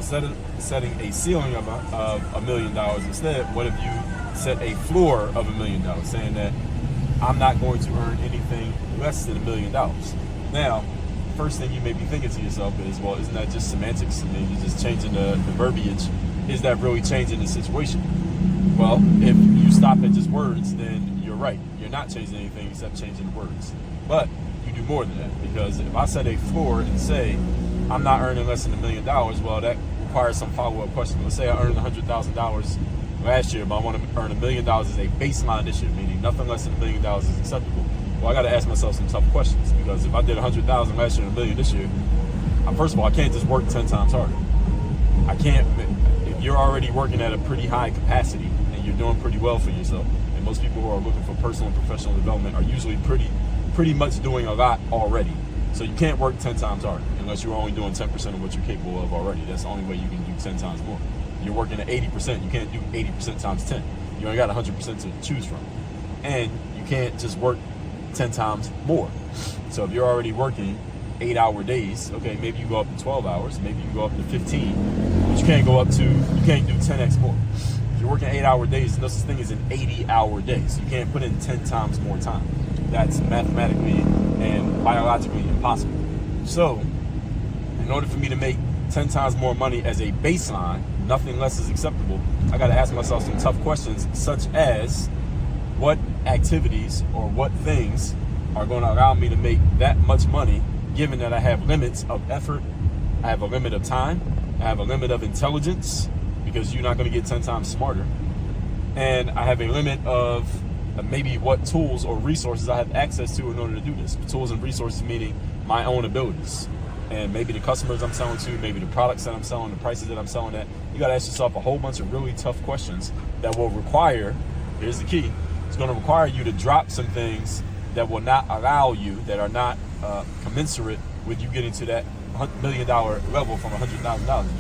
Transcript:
instead of setting a ceiling of $1 million, instead, what if you set a floor of $1 million, saying that I'm not going to earn anything less than $1 million. Now, first thing you may be thinking to yourself is, well, isn't that just semantics? I mean, you're just changing the verbiage. Is that really changing the situation? Well, if you stop at just words, then you're right. You're not changing anything except changing the words. But you do more than that, because if I set a floor and say I'm not earning less than $1 million, well, that requires some follow-up question. Let's say I earned $100,000 last year, but I want to earn $1 million as a baseline this year, meaning nothing less than $1 million is acceptable. Well, I got to ask myself some tough questions, because if I did 100,000 last year and $1 million this year, first of all, I can't just work 10 times harder. I can't. If you're already working at a pretty high capacity and you're doing pretty well for yourself, and most people who are looking for personal and professional development are usually pretty much doing a lot already. So you can't work 10 times harder unless you're only doing 10% of what you're capable of already. That's the only way you can do 10 times more. You're working at 80%. You can't do 80% times 10. You only got 100% to choose from. And you can't just work 10 times more. So if you're already working 8-hour days, okay, maybe you go up to 12 hours, maybe you go up to 15, but you can't do 10x more. If you're working 8-hour days, no such thing as an 80-hour day. So you can't put in 10 times more time. That's mathematically and biologically impossible. So in order for me to make 10 times more money as a baseline, nothing less is acceptable, I got to ask myself some tough questions, such as what activities or what things are going to allow me to make that much money, given that I have limits of effort, I have a limit of time, I have a limit of intelligence, because you're not going to get 10 times smarter, and I have a limit of maybe what tools or resources I have access to in order to do this. Tools and resources meaning my own abilities, and maybe the customers I'm selling to, maybe the products that I'm selling, the prices that I'm selling at. You got to ask yourself a whole bunch of really tough questions that will require, here's the key, it's going to require you to drop some things that will not allow you, that are not commensurate with you getting to that $1 million level from $100,000.